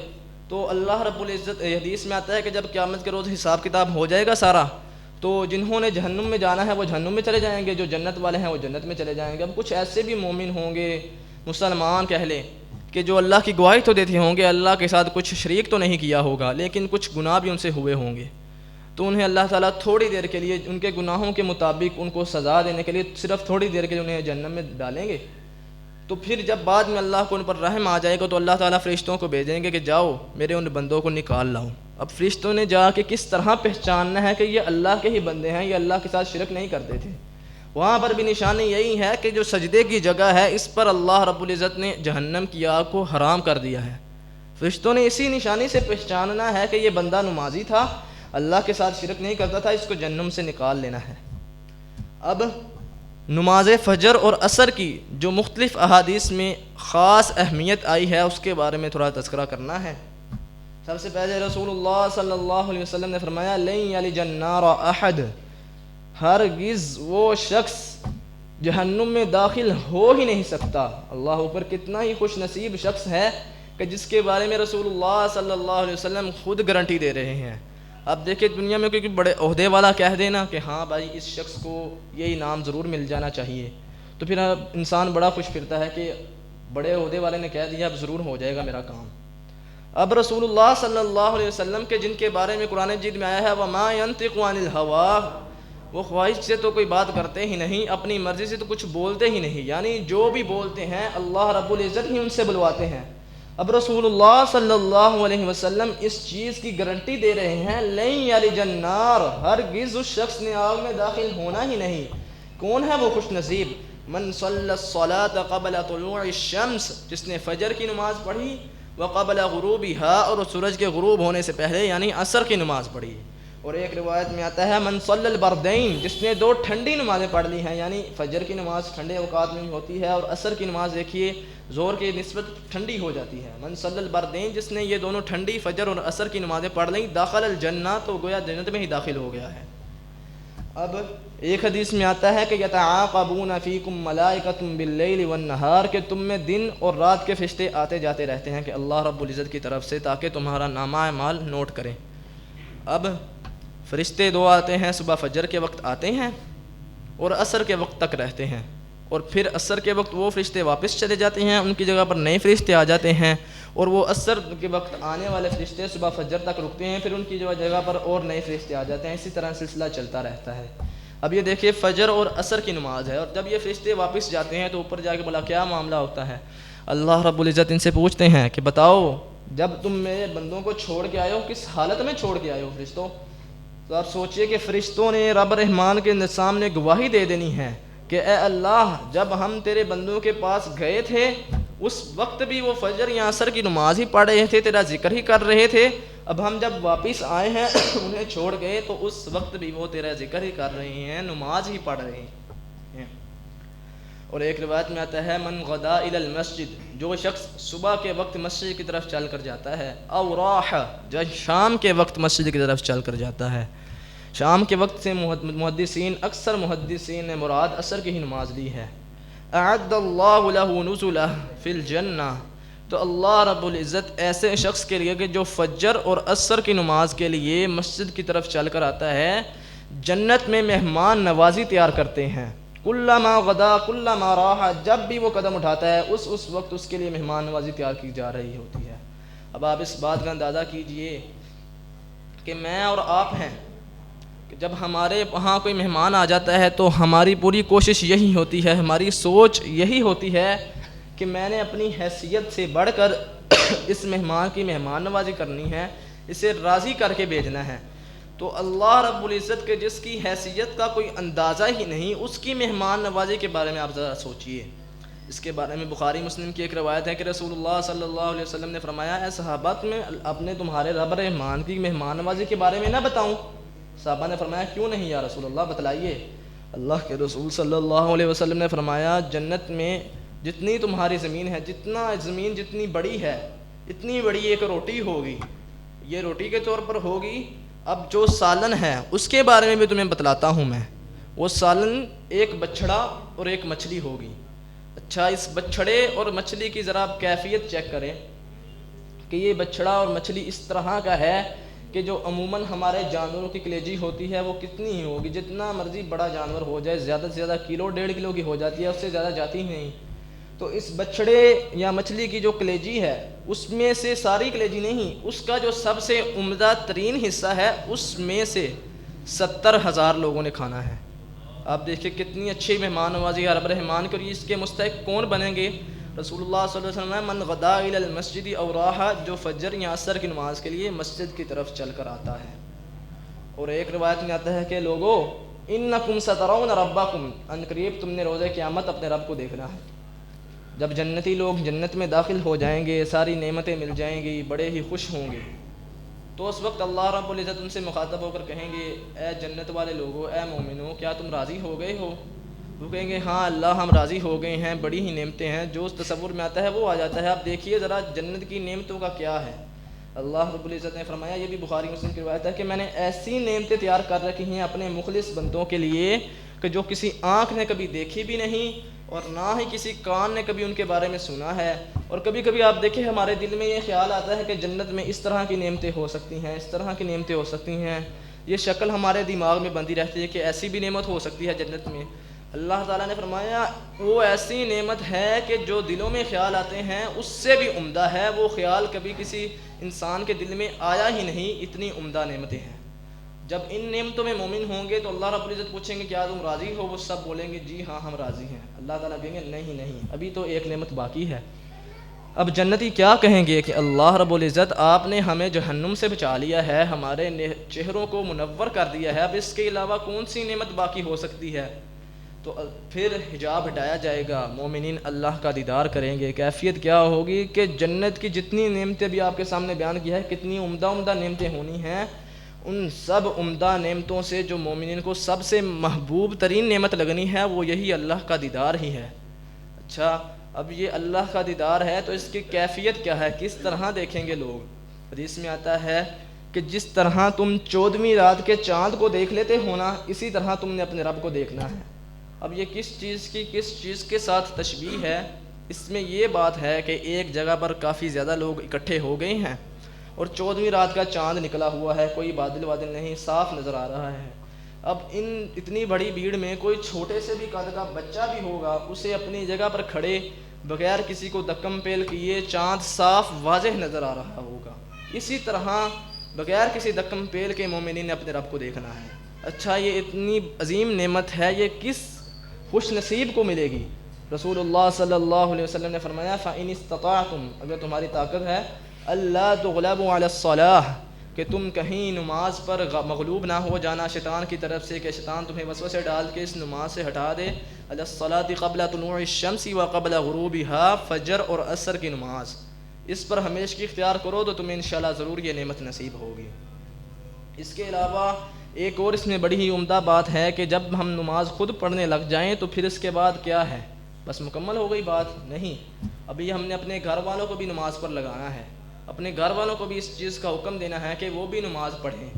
تو اللہ رب العزت، حدیث میں آتا ہے کہ جب قیامت کے روز حساب کتاب ہو جائے گا سارا، تو جنہوں نے جہنم میں جانا ہے وہ جہنم میں چلے جائیں گے، جو جنت والے ہیں وہ جنت میں چلے جائیں گے۔ اب کچھ ایسے بھی مومن ہوں گے، مسلمان کہہ لیں، کہ جو اللہ کی گواہی تو دیتے ہوں گے، اللہ کے ساتھ کچھ شریک تو نہیں کیا ہوگا، لیکن کچھ گناہ بھی ان سے ہوئے ہوں گے، تو انہیں اللہ تعالیٰ تھوڑی دیر کے لیے ان کے گناہوں کے مطابق ان کو سزا دینے کے لیے صرف تھوڑی دیر کے لیے انہیں جہنم میں ڈالیں گے۔ تو پھر جب بعد میں اللہ کو ان پر رحم آ جائے گا تو اللہ تعالیٰ فرشتوں کو بھیجیں گے کہ جاؤ میرے ان بندوں کو نکال لاؤ۔ اب فرشتوں نے جا کے کس طرح پہچاننا ہے کہ یہ اللہ کے ہی بندے ہیں، یہ اللہ کے ساتھ شرک نہیں کرتے تھے؟ وہاں پر بھی نشانی یہی ہے کہ جو سجدے کی جگہ ہے اس پر اللہ رب العزت نے جہنم کی آگ کو حرام کر دیا ہے۔ فرشتوں نے اسی نشانی سے پہچاننا ہے کہ یہ بندہ نمازی تھا، اللہ کے ساتھ شرک نہیں کرتا تھا، اس کو جہنم سے نکال لینا ہے۔ اب نماز فجر اور عصر کی جو مختلف احادیث میں خاص اہمیت آئی ہے اس کے بارے میں تھوڑا تذکرہ کرنا ہے۔ سب سے پہلے رسول اللہ صلی اللہ علیہ وسلم نے فرمایا لن یلج النار احد، ہرگز وہ شخص جہنم میں داخل ہو ہی نہیں سکتا۔ اللہ اوپر، کتنا ہی خوش نصیب شخص ہے کہ جس کے بارے میں رسول اللہ صلی اللہ علیہ وسلم خود گارنٹی دے رہے ہیں۔ اب دیکھیں دنیا میں کوئی بڑے عہدے والا کہہ دینا کہ ہاں بھائی اس شخص کو یہ انعام ضرور مل جانا چاہیے، تو پھر انسان بڑا خوش پھرتا ہے کہ بڑے عہدے والے نے کہہ دیا اب ضرور ہو جائے گا میرا کام۔ اب رسول اللہ صلی اللہ علیہ وسلم کے جن کے بارے میں قرآن مجید میں آیا ہے وَمَا يَنطِقُ عَنِ الْهَوَىٰ، وہ خواہش سے تو کوئی بات کرتے ہی نہیں، اپنی مرضی سے تو کچھ بولتے ہی نہیں، یعنی جو بھی بولتے ہیں اللہ رب العزت ہی ان سے بلواتے ہیں۔ اب رسول اللہ صلی اللہ علیہ وسلم اس چیز کی گارنٹی دے رہے ہیں لن یلج النار، ہرگز اس شخص نے آگ میں داخل ہونا ہی نہیں۔ کون ہے وہ خوش نصیب؟ من صلی الصلاۃ قبل طلوع الشمس، جس نے فجر کی نماز پڑھی، وقبل غروبها، اور سورج کے غروب ہونے سے پہلے یعنی عصر کی نماز پڑھی۔ اور ایک روایت میں آتا ہے من صلی البردین، جس نے دو ٹھنڈی نمازیں پڑھ لی ہیں، یعنی فجر کی نماز ٹھنڈے اوقات میں ہوتی ہے اور عصر کی نماز دیکھیے زور کی نسبت ٹھنڈی ہو جاتی ہے۔ من صلی البردین، جس نے یہ دونوں ٹھنڈی فجر اور عصر کی نمازیں پڑھ لیں، داخل الجنہ، تو گویا جنت میں ہی داخل ہو گیا ہے۔ اب ایک حدیث میں آتا ہے کہ یتعاقبون فیکم ملائکۃ باللیل والنہار، کہ تم میں دن اور رات کے فرشتے آتے جاتے رہتے ہیں کہ اللہ رب العزت کی طرف سے، تاکہ تمہارا نامہ اعمال نوٹ کریں۔ اب فرشتے دو آتے ہیں، صبح فجر کے وقت آتے ہیں اور عصر کے وقت تک رہتے ہیں، اور پھر عصر کے وقت وہ فرشتے واپس چلے جاتے ہیں، ان کی جگہ پر نئے فرشتے آ جاتے ہیں، اور وہ عصر کے وقت آنے والے فرشتے صبح فجر تک رکتے ہیں، پھر ان کی جگہ پر اور نئے فرشتے آ جاتے ہیں، اسی طرح سلسلہ چلتا رہتا ہے۔ اب یہ دیکھیے فجر اور عصر کی نماز ہے، اور جب یہ فرشتے واپس جاتے ہیں تو اوپر جا کے بولا کیا معاملہ ہوتا ہے؟ اللہ رب العزت ان سے پوچھتے ہیں کہ بتاؤ جب تم میرے بندوں کو چھوڑ کے آئے ہو کس حالت میں چھوڑ کے آئے ہو فرشتوں؟ تو آپ سوچئے کہ فرشتوں نے رب رحمان کے سامنے گواہی دے دینی ہے کہ اے اللہ جب ہم تیرے بندوں کے پاس گئے تھے اس وقت بھی وہ فجر یا عصر کی نماز ہی پڑھ رہے تھے، تیرا ذکر ہی کر رہے تھے، اب ہم جب واپس آئے ہیں انہیں چھوڑ گئے تو اس وقت بھی وہ تیرا ذکر ہی کر رہے ہیں، نماز ہی پڑھ رہے ہیں۔ اور ایک روایت میں آتا ہے من غدا الی المسجد، جو شخص صبح کے وقت مسجد کی طرف چل کر جاتا ہے، او راح، جو شام کے وقت مسجد کی طرف چل کر جاتا ہے۔ شام کے وقت سے محدثین، اکثر محدثین نے مراد عصر کی ہی نماز لی ہے۔ اعد اللہ له نزلہ فی الجنہ، تو اللہ رب العزت ایسے شخص کے لیے کہ جو فجر اور عصر کی نماز کے لیے مسجد کی طرف چل کر آتا ہے، جنت میں مہمان نوازی تیار کرتے ہیں۔ کلما غدا کلما راح، جب بھی وہ قدم اٹھاتا ہے اس وقت اس کے لیے مہمان نوازی تیار کی جا رہی ہوتی ہے۔ اب آپ اس بات کا اندازہ کیجئے کہ میں اور آپ ہیں کہ جب ہمارے وہاں کوئی مہمان آ جاتا ہے تو ہماری پوری کوشش یہی ہوتی ہے، ہماری سوچ یہی ہوتی ہے کہ میں نے اپنی حیثیت سے بڑھ کر اس مہمان کی مہمان نوازی کرنی ہے، اسے راضی کر کے بھیجنا ہے۔ تو اللہ رب العزت کے جس کی حیثیت کا کوئی اندازہ ہی نہیں، اس کی مہمان نوازی کے بارے میں آپ ذرا سوچئے۔ اس کے بارے میں بخاری مسلم کی ایک روایت ہے کہ رسول اللہ صلی اللہ علیہ وسلم نے فرمایا اے صحابہ میں اپنے تمہارے رب رحمان کی مہمان نوازی کے بارے میں نہ بتاؤں؟ صحابہ نے فرمایا کیوں نہیں یا رسول اللہ، بتلائیے۔ اللہ کے رسول صلی اللہ علیہ وسلم نے فرمایا جنت میں جتنی تمہاری زمین ہے، زمین جتنی بڑی ہے، اتنی بڑی ایک روٹی ہوگی، یہ روٹی کے طور پر ہوگی۔ اب جو سالن ہے اس کے بارے میں بھی تمہیں بتلاتا ہوں میں، وہ سالن ایک بچھڑا اور ایک مچھلی ہوگی۔ اچھا اس بچھڑے اور مچھلی کی ذرا آپ کیفیت چیک کریں کہ یہ بچھڑا اور مچھلی اس طرح کا ہے کہ جو عموماً ہمارے جانوروں کی کلیجی ہوتی ہے وہ کتنی ہی ہوگی، جتنا مرضی بڑا جانور ہو جائے زیادہ سے زیادہ کلو 1.5 کلو کی ہو جاتی ہے، اس سے زیادہ جاتی ہی نہیں۔ تو اس بچھڑے یا مچھلی کی جو کلیجی ہے اس میں سے ساری کلیجی نہیں، اس کا جو سب سے عمدہ ترین حصہ ہے اس میں سے 70,000 لوگوں نے کھانا ہے۔ آپ دیکھیں کتنی اچھی مہمان نوازی ہے رب رحمان کی، اور اس کے مستحق کون بنیں گے؟ رسول اللہ صلی اللہ علیہ وسلم من غدا الی المسجد او راحا، جو فجر یا عصر کی نماز کے لیے مسجد کی طرف چل کر آتا ہے۔ اور ایک روایت میں آتا ہے کہ لوگو انکم سترون ربکم، ان قریب تم نے روز قیامت اپنے رب کو دیکھنا ہے۔ جب جنتی لوگ جنت میں داخل ہو جائیں گے، ساری نعمتیں مل جائیں گی، بڑے ہی خوش ہوں گے، تو اس وقت اللہ رب العزت ان سے مخاطب ہو کر کہیں گے اے جنت والے لوگو، اے مومنو، کیا تم راضی ہو گئے ہو؟ وہ کہیں گے ہاں اللہ ہم راضی ہو گئے ہیں، بڑی ہی نعمتیں ہیں، جو اس تصور میں آتا ہے وہ آ جاتا ہے۔ اب دیکھیے ذرا جنت کی نعمتوں کا کیا ہے۔ اللہ رب العزت نے فرمایا، یہ بھی بخاری مسلم کی روایت ہے کہ میں نے ایسی نعمتیں تیار کر رکھی ہیں اپنے مخلص بندوں کے لیے کہ جو کسی آنکھ نے کبھی دیکھی بھی نہیں اور نہ ہی کسی کان نے کبھی ان کے بارے میں سنا ہے۔ اور کبھی کبھی آپ دیکھیں ہمارے دل میں یہ خیال آتا ہے کہ جنت میں اس طرح کی نعمتیں ہو سکتی ہیں، اس طرح کی نعمتیں ہو سکتی ہیں، یہ شکل ہمارے دماغ میں بندی رہتی ہے کہ ایسی بھی نعمت ہو سکتی ہے جنت میں۔ اللہ تعالیٰ نے فرمایا وہ ایسی نعمت ہے کہ جو دلوں میں خیال آتے ہیں اس سے بھی عمدہ ہے، وہ خیال کبھی کسی انسان کے دل میں آیا ہی نہیں، اتنی عمدہ نعمتیں ہیں۔ جب ان نعمتوں میں مومن ہوں گے تو اللہ رب العزت پوچھیں گے کیا تم راضی ہو؟ وہ سب بولیں گے جی ہاں ہم راضی ہیں۔ اللہ تعالیٰ کہیں گے نہیں ابھی تو ایک نعمت باقی ہے۔ اب جنتی کیا کہیں گے کہ اللہ رب العزت آپ نے ہمیں جہنم سے بچا لیا ہے، ہمارے چہروں کو منور کر دیا ہے، اب اس کے علاوہ کون سی نعمت باقی ہو سکتی ہے؟ تو پھر حجاب ہٹایا جائے گا، مومنین اللہ کا دیدار کریں گے۔ کیفیت کیا ہوگی کہ جنت کی جتنی نعمتیں بھی آپ کے سامنے بیان کی ہے، کتنی عمدہ نعمتیں ہونی ہیں، ان سب عمدہ نعمتوں سے جو مومنین کو سب سے محبوب ترین نعمت لگنی ہے وہ یہی اللہ کا دیدار ہی ہے۔ اچھا اب یہ اللہ کا دیدار ہے تو اس کی کیفیت کیا ہے، کس طرح دیکھیں گے لوگ؟ حدیث میں آتا ہے کہ جس طرح تم 14ویں رات کے چاند کو دیکھ لیتے ہو نا، اسی طرح تم نے اپنے رب کو دیکھنا ہے۔ اب یہ کس چیز کے ساتھ تشبیہ ہے؟ اس میں یہ بات ہے کہ ایک جگہ پر کافی زیادہ لوگ اکٹھے ہو گئے ہیں اور 14ویں رات کا چاند نکلا ہوا ہے، کوئی بادل نہیں، صاف نظر آ رہا ہے۔ اب اتنی بڑی بھیڑ میں کوئی چھوٹے سے بھی قد کا بچہ بھی ہوگا، اسے اپنی جگہ پر کھڑے بغیر کسی کو دکم پیل کیے چاند صاف واضح نظر آ رہا ہوگا۔ اسی طرح بغیر کسی دکم پیل کے مومنین نے اپنے رب کو دیکھنا ہے۔ اچھا یہ اتنی عظیم نعمت ہے، یہ کس خوش نصیب کو ملے گی؟ رسول اللہ صلی اللہ علیہ وسلم نے فرمایا فَإِنِ اسْتَطَعْتُمْ، اگر تمہاری طاقت ہے، اللہ تغلبوا علی الصلاۃ، کہ تم کہیں نماز پر مغلوب نہ ہو جانا شیطان کی طرف سے، کہ شیطان تمہیں وسوسے ڈال کے اس نماز سے ہٹا دے۔ علی الصلاۃ قبل طلوع الشمس وقبل غروبها، فجر اور عصر کی نماز، اس پر ہمیشہ اختیار کرو تو تمہیں انشاءاللہ ضرور یہ نعمت نصیب ہوگی۔ اس کے علاوہ ایک اور اس میں بڑی ہی عمدہ بات ہے کہ جب ہم نماز خود پڑھنے لگ جائیں تو پھر اس کے بعد کیا ہے؟ بس مکمل ہو گئی بات؟ نہیں، ابھی ہم نے اپنے گھر والوں کو بھی نماز پر لگانا ہے، اپنے گھر والوں کو بھی اس چیز کا حکم دینا ہے کہ وہ بھی نماز پڑھیں۔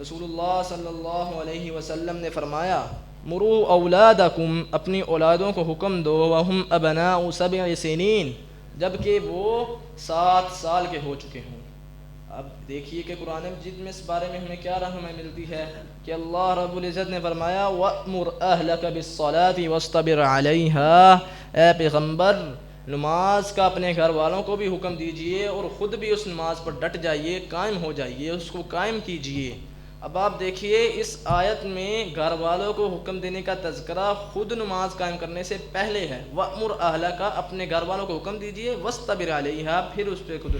رسول اللہ صلی اللہ علیہ وسلم نے فرمایا مروا اولادکم، اپنی اولادوں کو حکم دو، وہم ابناء 7 سنین، جبکہ وہ 7 سال کے ہو چکے ہوں۔ اب دیکھیے کہ قرآن مجید میں اس بارے میں ہمیں کیا رہنمائی ملتی ہے کہ اللہ رب العزت نے فرمایا وَأْمُرْ أَهْلَكَ بِالصَّلَاةِ وَاصْطَبِرْ عَلَيْهَا، اے پیغمبر نماز کا اپنے گھر والوں کو بھی حکم دیجئے اور خود بھی اس نماز پر ڈٹ جائیے، قائم ہو جائیے، اس کو قائم کیجئے۔ اب آپ دیکھیے اس آیت میں گھر والوں کو حکم دینے کا تذکرہ خود نماز قائم کرنے سے پہلے ہے۔ وَأْمُرْ أَهْلَكَ، اپنے گھر والوں کو حکم دیجئے، وَاصْطَبِرْ عَلَيْهَا، پھر اس پہ خود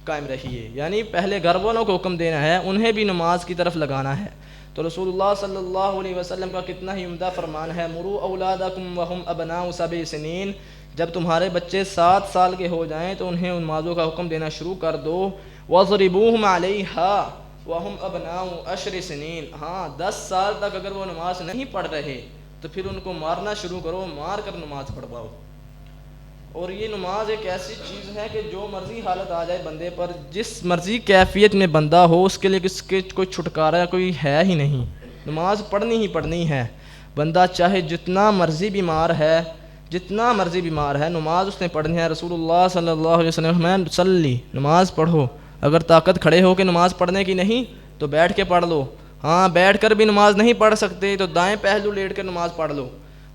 قائم رہیے، یعنی پہلے گھر والوں کو حکم دینا ہے، انہیں بھی نماز کی طرف لگانا ہے۔ تو رسول اللہ صلی اللہ علیہ وسلم کا کتنا ہی عمدہ فرمان ہے مروا اولادکم وہم ابناء 7 سنین، جب تمہارے بچے 7 سال کے ہو جائیں تو انہیں ان نمازوں کا حکم دینا شروع کر دو۔ وَاضْرِبُوهُمْ عَلَيْهَا وَهُمْ أَبْنَاءُ 10 سنین، ہاں 10 سال تک اگر وہ نماز نہیں پڑھ رہے تو پھر ان کو مارنا شروع کرو، مار کر نماز پڑھواؤ۔ اور یہ نماز ایک ایسی چیز ہے کہ جو مرضی حالت آ جائے بندے پر، جس مرضی کیفیت میں بندہ ہو، اس کے لیے کس کے کوئی چھٹکارا کوئی ہے ہی نہیں، نماز پڑھنی ہی پڑھنی ہے۔ بندہ چاہے جتنا مرضی بیمار ہے، نماز اس نے پڑھنی ہے۔ رسول اللہ صلی اللہ علیہ وسلم صلی، نماز پڑھو اگر طاقت کھڑے ہو کے نماز پڑھنے کی نہیں تو بیٹھ کے پڑھ لو. ہاں بیٹھ کر بھی نماز نہیں پڑھ سکتے تو دائیں پہلو لیٹ کر نماز پڑھ لو.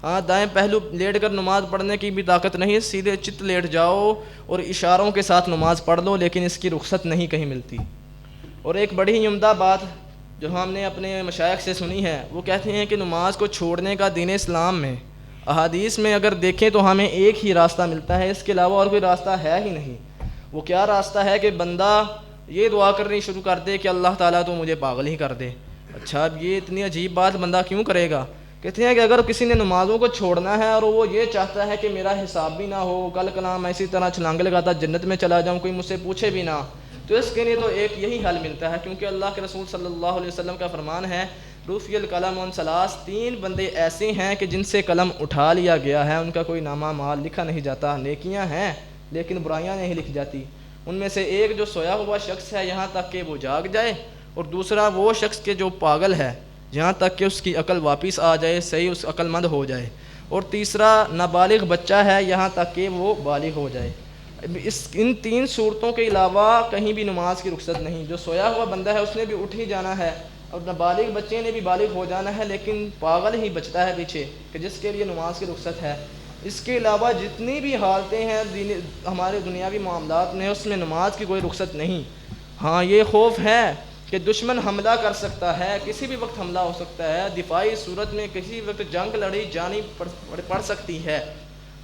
ہاں دائیں پہلو لیٹ کر نماز پڑھنے کی بھی طاقت نہیں ہے, سیدھے چت لیٹ جاؤ اور اشاروں کے ساتھ نماز پڑھ لو, لیکن اس کی رخصت نہیں کہیں ملتی. اور ایک بڑی ہی عمدہ بات جو ہم نے اپنے مشائخ سے سنی ہے, وہ کہتے ہیں کہ نماز کو چھوڑنے کا دین اسلام میں احادیث میں اگر دیکھیں تو ہمیں ایک ہی راستہ ملتا ہے, اس کے علاوہ اور کوئی راستہ ہے ہی نہیں. وہ کیا راستہ ہے کہ بندہ یہ دعا کرنی شروع کر دے کہ اللہ تعالیٰ تو مجھے پاگل ہی کر دے. اچھا اب یہ اتنی عجیب بات بندہ کیوں کرے گا؟ کہتے ہیں کہ اگر کسی نے نمازوں کو چھوڑنا ہے اور وہ یہ چاہتا ہے کہ میرا حساب بھی نہ ہو, کل کلام اسی طرح چھلانگے لگاتا جنت میں چلا جاؤں, کوئی مجھ سے پوچھے بھی نہ, تو اس کے لیے تو ایک یہی حل ملتا ہے, کیونکہ اللہ کے رسول صلی اللہ علیہ وسلم کا فرمان ہے رفع القلم عن ثلاث, 3 بندے ایسے ہیں کہ جن سے قلم اٹھا لیا گیا ہے, ان کا کوئی نامہ مال لکھا نہیں جاتا, نیکیاں ہیں لیکن برائیاں نہیں لکھی جاتی. ان میں سے ایک جو سویا ہوا شخص ہے یہاں تک کہ وہ جاگ جائے, اور دوسرا وہ شخص کے جو پاگل ہے یہاں تک کہ اس کی عقل واپس آ جائے, صحیح اس عقل مند ہو جائے, اور تیسرا نابالغ بچہ ہے یہاں تک کہ وہ بالغ ہو جائے. ان 3 صورتوں کے علاوہ کہیں بھی نماز کی رخصت نہیں. جو سویا ہوا بندہ ہے اس نے بھی اٹھ ہی جانا ہے, اور نابالغ بچے نے بھی بالغ ہو جانا ہے, لیکن پاگل ہی بچتا ہے پیچھے کہ جس کے لیے نماز کی رخصت ہے. اس کے علاوہ جتنی بھی حالتیں ہیں ہمارے دنیاوی معاملات میں, اس میں نماز کی کوئی رخصت نہیں. ہاں یہ خوف ہے کہ دشمن حملہ کر سکتا ہے, کسی بھی وقت حملہ ہو سکتا ہے, دفاعی صورت میں کسی وقت جنگ لڑی جانی پڑ سکتی ہے.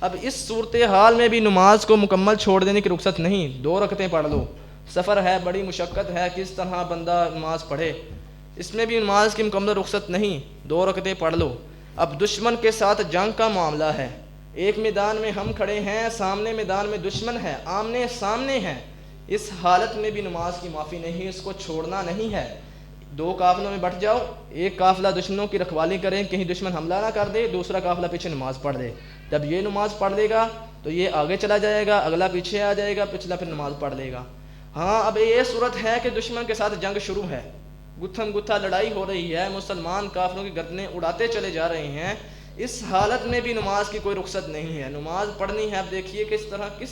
اب اس صورتحال میں بھی نماز کو مکمل چھوڑ دینے کی رخصت نہیں. 2 رکعتیں پڑھ لو, سفر ہے, بڑی مشقت ہے, کس طرح بندہ نماز پڑھے, اس میں بھی نماز کی مکمل رخصت نہیں. 2 رکعتیں پڑھ لو. اب دشمن کے ساتھ جنگ کا معاملہ ہے, ایک میدان میں ہم کھڑے ہیں, سامنے میدان میں دشمن ہے, آمنے سامنے ہیں, اس حالت میں بھی نماز کی معافی نہیں, اس کو چھوڑنا نہیں ہے. 2 قافلوں میں بٹ جاؤ, ایک قافلہ دشمنوں کی رکھوالی کریں کہیں دشمن حملہ نہ کر دے, دوسرا قافلہ پیچھے نماز پڑھ دے. جب یہ نماز پڑھ لے گا تو یہ آگے چلا جائے گا, اگلا پیچھے آ جائے گا, پچھلا پھر نماز پڑھ لے گا. ہاں اب یہ صورت ہے کہ دشمن کے ساتھ جنگ شروع ہے, گتھم گتھا لڑائی ہو رہی ہے, مسلمان کافروں کی گردنیں اڑاتے چلے جا رہے ہیں. اس حالت میں بھی نماز کی کوئی رخصت نہیں ہے, نماز پڑھنی ہے. اب دیکھیے کس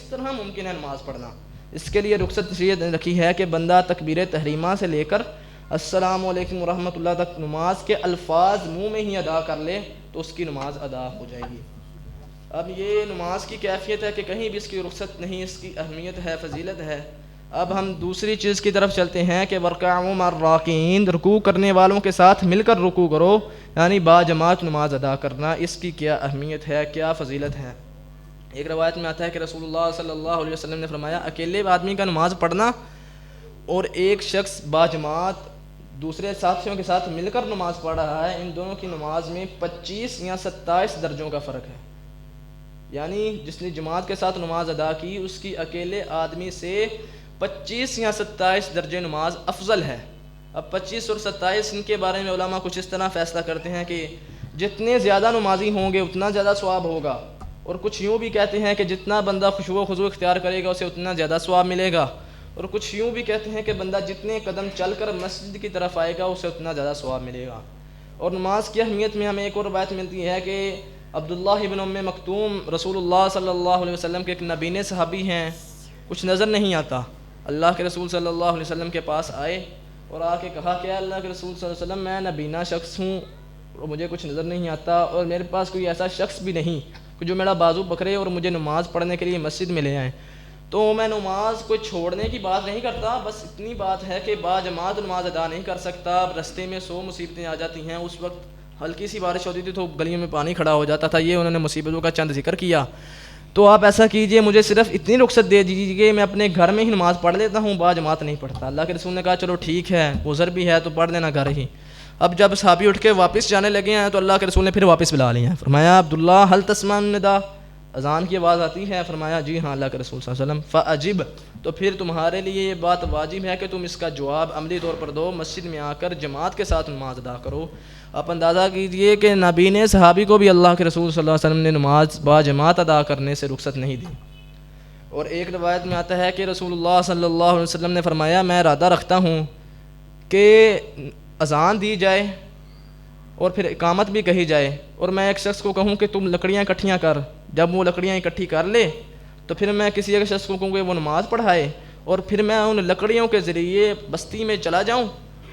طرح ممکن ہے نماز پڑھنا. اس کے لیے رخصت یہ رکھی ہے کہ بندہ تکبیر تحریمہ سے لے کر السلام علیکم ورحمۃ اللہ تک نماز کے الفاظ منہ میں ہی ادا کر لے تو اس کی نماز ادا ہو جائے گی. اب یہ نماز کی کیفیت ہے کہ کہیں بھی اس کی رخصت نہیں, اس کی اہمیت ہے, فضیلت ہے. اب ہم دوسری چیز کی طرف چلتے ہیں کہ ورکعوا مع الراکعین, رکوع کرنے والوں کے ساتھ مل کر رکوع کرو, یعنی با جماعت نماز ادا کرنا. اس کی کیا اہمیت ہے, کیا فضیلت ہے. ایک روایت میں آتا ہے کہ رسول اللہ صلی اللہ علیہ وسلم نے فرمایا اکیلے آدمی کا نماز پڑھنا اور ایک شخص با جماعت دوسرے ساتھیوں کے ساتھ مل کر نماز پڑھ رہا ہے, ان دونوں کی نماز میں 25 یا 27 درجوں کا فرق ہے. یعنی جس نے جماعت کے ساتھ نماز ادا کی اس کی اکیلے آدمی سے 25 یا 27 درجے نماز افضل ہے. اب 25 اور 27 ان کے بارے میں علماء کچھ اس طرح فیصلہ کرتے ہیں کہ جتنے زیادہ نمازی ہوں گے اتنا زیادہ ثواب ہوگا, اور کچھ یوں بھی کہتے ہیں کہ جتنا بندہ خشوع و خضوع اختیار کرے گا اسے اتنا زیادہ ثواب ملے گا, اور کچھ یوں بھی کہتے ہیں کہ بندہ جتنے قدم چل کر مسجد کی طرف آئے گا اسے اتنا زیادہ ثواب ملے گا. اور نماز کی اہمیت میں ہمیں ایک اور بات ملتی ہے کہ عبداللہ ابن ام مکتوم رسول اللہ صلی اللہ علیہ وسلم کے ایک نبینے صحابی ہیں, کچھ نظر نہیں آتا, اللہ کے رسول صلی اللہ علیہ وسلم کے پاس آئے اور آ کے کہا کہ اللہ کے رسول صلی اللہ علیہ وسلم میں نبینا شخص ہوں اور مجھے کچھ نظر نہیں آتا, اور میرے پاس کوئی ایسا شخص بھی نہیں کہ جو میرا بازو پکڑے اور مجھے نماز پڑھنے کے لیے مسجد میں لے آئیں. تو میں نماز کو چھوڑنے کی بات نہیں کرتا, بس اتنی بات ہے کہ با جماعت نماز ادا نہیں کر سکتا. رستے میں 100 مصیبتیں آ جاتی ہیں, اس وقت ہلکی سی بارش ہوتی تھی تو گلیوں میں پانی کھڑا ہو جاتا تھا. یہ انہوں نے مصیبتوں کا چند ذکر کیا. تو آپ ایسا کیجئے, مجھے صرف اتنی رخصت دے دیجیے کہ میں اپنے گھر میں ہی نماز پڑھ لیتا ہوں, با جماعت نہیں پڑھتا. اللہ کے رسول نے کہا چلو ٹھیک ہے, عذر بھی ہے تو پڑھ لینا گھر ہی. اب جب صحابی اٹھ کے واپس جانے لگے ہیں تو اللہ کے رسول نے پھر واپس بلا لیا. فرمایا عبداللہ هل تسمع النداء, اذان کی آواز آتی ہے؟ فرمایا جی ہاں اللہ کے رسول صلی اللہ علیہ وسلم. فاجب, تو پھر تمہارے لیے یہ بات واجب ہے کہ تم اس کا جواب عملی طور پر دو, مسجد میں آ کر جماعت کے ساتھ نماز ادا کرو. آپ اندازہ کیجئے کہ نبی صحابی کو بھی اللہ کے رسول صلی اللہ علیہ وسلم نے نماز با جماعت ادا کرنے سے رخصت نہیں دی. اور ایک روایت میں آتا ہے کہ رسول اللہ صلی اللہ علیہ وسلم نے فرمایا میں ارادہ رکھتا ہوں کہ اذان دی جائے اور پھر اقامت بھی کہی جائے, اور میں ایک شخص کو کہوں کہ تم لکڑیاں اکٹھیاں کر, جب وہ لکڑیاں اکٹھی کر لے تو پھر میں کسی ایک شخص کو کہوں کہ وہ نماز پڑھائے, اور پھر میں ان لکڑیوں کے ذریعے بستی میں چلا جاؤں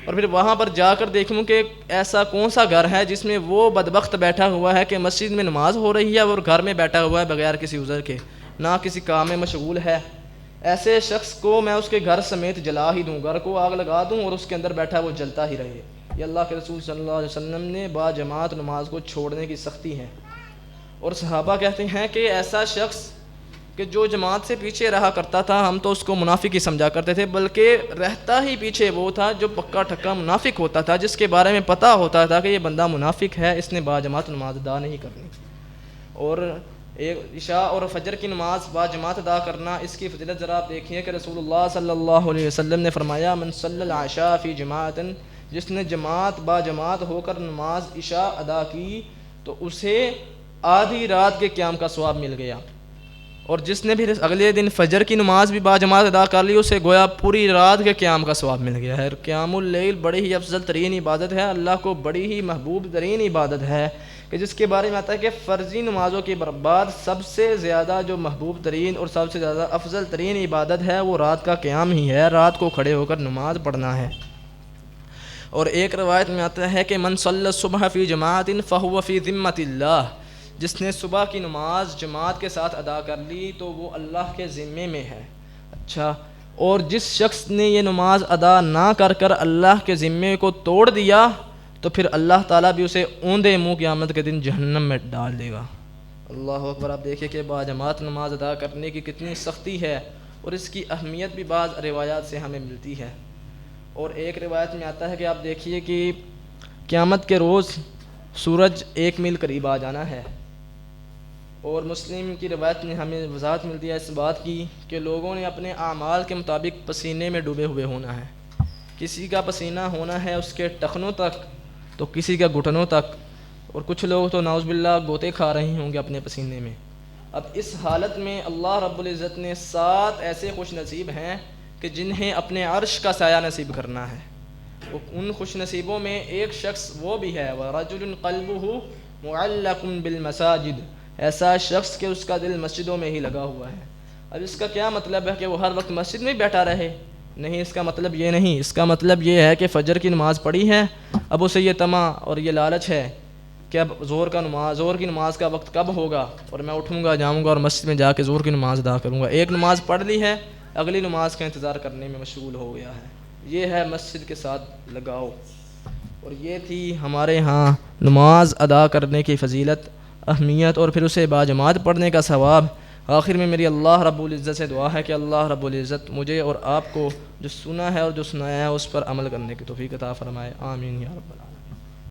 اور پھر وہاں پر جا کر دیکھوں کہ ایسا کون سا گھر ہے جس میں وہ بدبخت بیٹھا ہوا ہے کہ مسجد میں نماز ہو رہی ہے اور گھر میں بیٹھا ہوا ہے بغیر کسی عذر کے، نہ کسی کام میں مشغول ہے، ایسے شخص کو میں اس کے گھر سمیت جلا ہی دوں، گھر کو آگ لگا دوں اور اس کے اندر بیٹھا وہ جلتا ہی رہے۔ یہ اللہ کے رسول صلی اللہ علیہ وسلم نے با جماعت نماز کو چھوڑنے کی سختی ہے۔ اور صحابہ کہتے ہیں کہ ایسا شخص کہ جو جماعت سے پیچھے رہا کرتا تھا ہم تو اس کو منافق ہی سمجھا کرتے تھے، بلکہ رہتا ہی پیچھے وہ تھا جو پکا ٹھکا منافق ہوتا تھا، جس کے بارے میں پتہ ہوتا تھا کہ یہ بندہ منافق ہے، اس نے با جماعت نماز ادا نہیں کرنی۔ اور ایک عشاء اور فجر کی نماز با جماعت ادا کرنا، اس کی فضیلت ذرا آپ دیکھیے کہ رسول اللہ صلی اللہ علیہ وسلم نے فرمایا من صلی العشاء فی جماعت، جس نے جماعت با جماعت ہو کر نماز عشاء ادا کی تو اسے آدھی رات کے قیام کا ثواب مل گیا، اور جس نے بھی اگلے دن فجر کی نماز بھی با جماعت ادا کر لی اسے گویا پوری رات کے قیام کا ثواب مل گیا ہے۔ قیام اللیل بڑی ہی افضل ترین عبادت ہے، اللہ کو بڑی ہی محبوب ترین عبادت ہے، کہ جس کے بارے میں آتا ہے کہ فرضی نمازوں کے بعد سب سے زیادہ جو محبوب ترین اور سب سے زیادہ افضل ترین عبادت ہے وہ رات کا قیام ہی ہے، رات کو کھڑے ہو کر نماز پڑھنا ہے۔ اور ایک روایت میں آتا ہے کہ من صلی الصبح فی جماعت فہو فی ذمۃ اللہ، جس نے صبح کی نماز جماعت کے ساتھ ادا کر لی تو وہ اللہ کے ذمے میں ہے۔ اچھا، اور جس شخص نے یہ نماز ادا نہ کر کر اللہ کے ذمے کو توڑ دیا تو پھر اللہ تعالیٰ بھی اسے اوندے منہ قیامت کے دن جہنم میں ڈال دے گا۔ اللہ اکبر۔ آپ دیکھیں کہ با جماعت نماز ادا کرنے کی کتنی سختی ہے اور اس کی اہمیت بھی بعض روایات سے ہمیں ملتی ہے۔ اور ایک روایت میں آتا ہے کہ آپ دیکھیے کہ قیامت کے روز سورج 1 میل قریب آ جانا ہے، اور مسلم کی روایت میں ہمیں وضاحت ملتی ہے اس بات کی کہ لوگوں نے اپنے اعمال کے مطابق پسینے میں ڈوبے ہوئے ہونا ہے، کسی کا پسینہ ہونا ہے اس کے ٹخنوں تک تو کسی کا گھٹنوں تک، اور کچھ لوگ تو نعوذ باللہ گوتے کھا رہے ہوں گے اپنے پسینے میں۔ اب اس حالت میں اللہ رب العزت نے 7 ایسے خوش نصیب ہیں کہ جنہیں اپنے عرش کا سایہ نصیب کرنا ہے۔ ان خوش نصیبوں میں ایک شخص وہ بھی ہے وَرَجُلٌ قَلْبُهُ مُعَلَّقٌ بِالْمَسَاجِدِ، ایسا شخص کہ اس کا دل مسجدوں میں ہی لگا ہوا ہے۔ اب اس کا کیا مطلب ہے کہ وہ ہر وقت مسجد میں بیٹھا رہے؟ نہیں، اس کا مطلب یہ نہیں، اس کا مطلب یہ ہے کہ فجر کی نماز پڑھی ہے، اب اسے یہ طمع اور یہ لالچ ہے کہ اب ظہر کی نماز کا وقت کب ہوگا اور میں اٹھوں گا جاؤں گا اور مسجد میں جا کے ظہر کی نماز ادا کروں گا۔ ایک نماز پڑھ لی ہے، اگلی نماز کا انتظار کرنے میں مشغول ہو گیا ہے۔ یہ ہے مسجد کے ساتھ لگاؤ۔ اور یہ تھی ہمارے ہاں نماز ادا کرنے کی فضیلت، اہمیت، اور پھر اسے با جماعت پڑھنے کا ثواب۔ آخر میں میری اللہ رب العزت سے دعا ہے کہ اللہ رب العزت مجھے اور آپ کو جو سنا ہے اور جو سنایا ہے اس پر عمل کرنے کی توفیق عطا فرمائے۔ آمین یا رب العالمین۔